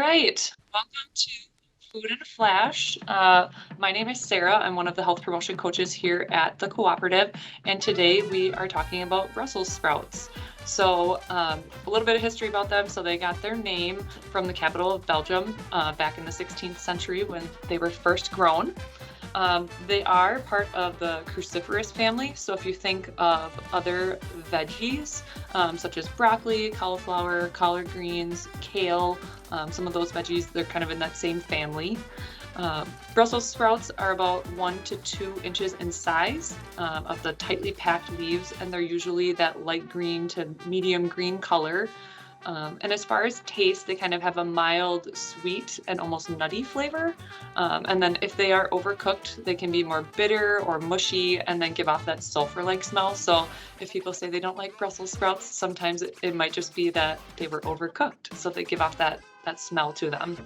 right. Welcome to Food in a Flash. My name is Sarah. I'm one of the health promotion coaches here at the cooperative, and today we are talking about Brussels sprouts. So, a little bit of history about them. So, they got their name from the capital of Belgium back in the 16th century when they were first grown. They are part of the cruciferous family. So if you think of other veggies, such as broccoli, cauliflower, collard greens, kale, some of those veggies, they're kind of in that same family. Brussels sprouts are about 1 to 2 inches in size of the tightly packed leaves, and they're usually that light green to medium green color. And as far as taste, they kind of have a mild, sweet, and almost nutty flavor. And then if they are overcooked, they can be more bitter or mushy and then give off that sulfur-like smell. So if people say they don't like Brussels sprouts, sometimes it might just be that they were overcooked. So they give off that smell to them.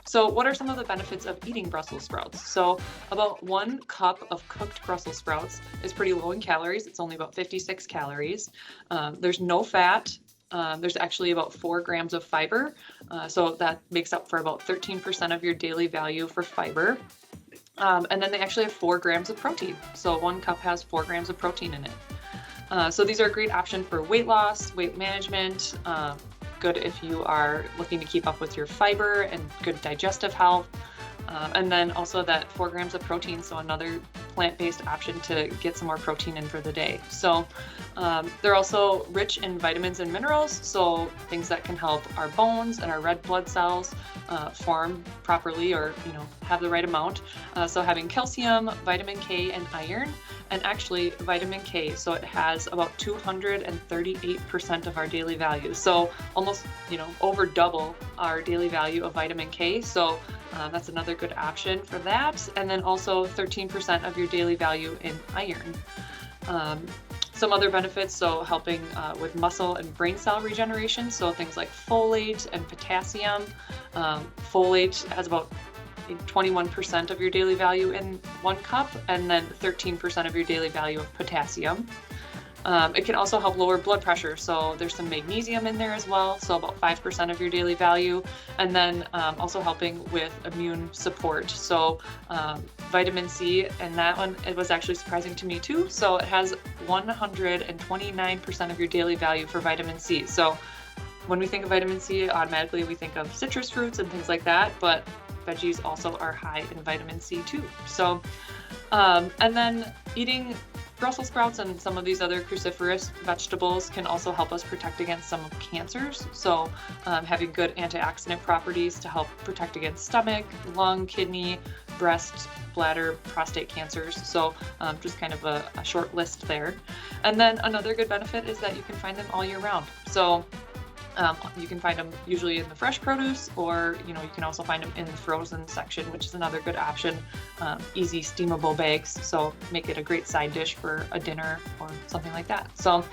So what are some of the benefits of eating Brussels sprouts? So about 1 cup of cooked Brussels sprouts is pretty low in calories. It's only about 56 calories. There's no fat. There's actually about 4 grams of fiber, so that makes up for about 13% of your daily value for fiber. And then they actually have 4 grams of protein, so 1 cup has 4 grams of protein in it. So these are a great option for weight loss, weight management, good if you are looking to keep up with your fiber and good digestive health. And then also that 4 grams of protein, so another plant-based option to get some more protein in for the day. So they're also rich in vitamins and minerals, so things that can help our bones and our red blood cells form properly, or have the right amount. So having calcium, vitamin K, and iron, and actually vitamin K, so it has about 238% of our daily value. So almost over double our daily value of vitamin K. So that's another good option for that. And then also 13% of your daily value in iron. Some other benefits, so helping with muscle and brain cell regeneration, so things like folate and potassium. Folate has about 21% of your daily value in 1 cup, and then 13% of your daily value of potassium. It can also help lower blood pressure, so there's some magnesium in there as well, so about 5% of your daily value, and then also helping with immune support. So vitamin C, and that one, it was actually surprising to me too, so it has 129% of your daily value for vitamin C. So when we think of vitamin C, automatically we think of citrus fruits and things like that, but veggies also are high in vitamin C too. So, and then eating Brussels sprouts and some of these other cruciferous vegetables can also help us protect against some of cancers. So having good antioxidant properties to help protect against stomach, lung, kidney, breast, bladder, prostate cancers. So just kind of a short list there. And then another good benefit is that you can find them all year round. So you can find them usually in the fresh produce, or you can also find them in the frozen section, which is another good option. Easy steamable bags, so make it a great side dish for a dinner or something like that. So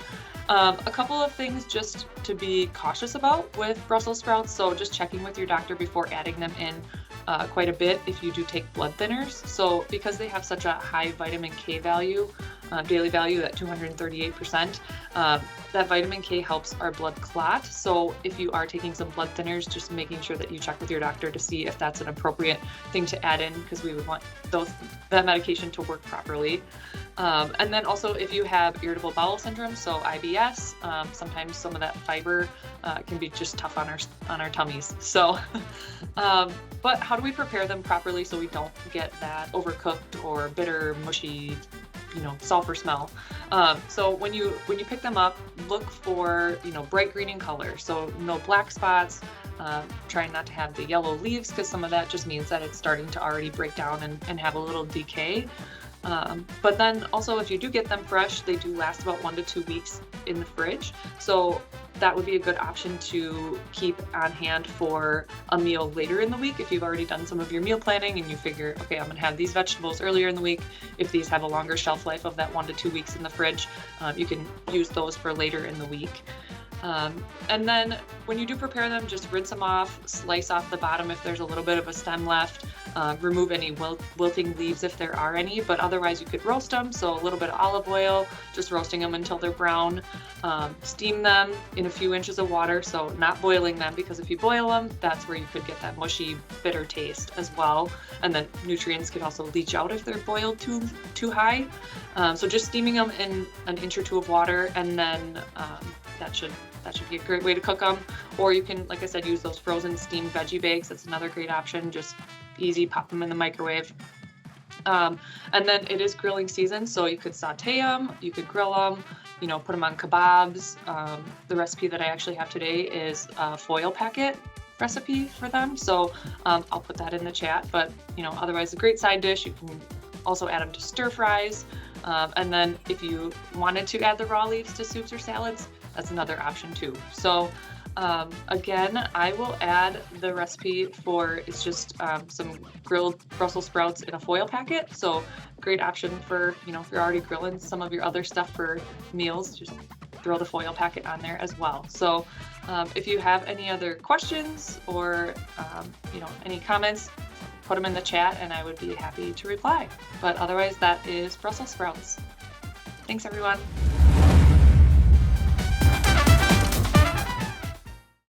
a couple of things just to be cautious about with Brussels sprouts. So just checking with your doctor before adding them in quite a bit if you do take blood thinners. So because they have such a high vitamin K value, daily value at 238%, that vitamin K helps our blood clot. So if you are taking some blood thinners, just making sure that you check with your doctor to see if that's an appropriate thing to add in, because we would want that medication to work properly. And then also if you have irritable bowel syndrome, so IBS, sometimes some of that fiber can be just tough on our tummies. So, but how do we prepare them properly so we don't get that overcooked or bitter, mushy, sulfur smell? So when you pick them up, look for bright green in color, so no black spots. Trying not to have the yellow leaves, because some of that just means that it's starting to already break down and have a little decay. But then also if you do get them fresh, they do last about 1 to 2 weeks in the fridge. So that would be a good option to keep on hand for a meal later in the week. If you've already done some of your meal planning and you figure, okay, I'm gonna have these vegetables earlier in the week. If these have a longer shelf life of that 1 to 2 weeks in the fridge, you can use those for later in the week. And then when you do prepare them, just rinse them off, slice off the bottom if there's a little bit of a stem left, remove any wilting leaves if there are any, but otherwise you could roast them. So a little bit of olive oil, just roasting them until they're brown. Steam them in a few inches of water, so not boiling them, because if you boil them, that's where you could get that mushy, bitter taste as well. And then nutrients can also leach out if they're boiled too high. So just steaming them in an inch or two of water, and then that should be a great way to cook them. Or you can, like I said, use those frozen steamed veggie bags. That's another great option. Just easy, pop them in the microwave. And then it is grilling season, so you could saute them, you could grill them, put them on kebabs. The recipe that I actually have today is a foil packet recipe for them, so I'll put that in the chat. But otherwise, a great side dish. You can also add them to stir fries, and then if you wanted to add the raw leaves to soups or salads, that's another option too. So again, I will add the recipe for, it's just some grilled Brussels sprouts in a foil packet. So great option for, if you're already grilling some of your other stuff for meals, just throw the foil packet on there as well. So if you have any other questions or, any comments, put them in the chat and I would be happy to reply. But otherwise, that is Brussels sprouts. Thanks, everyone.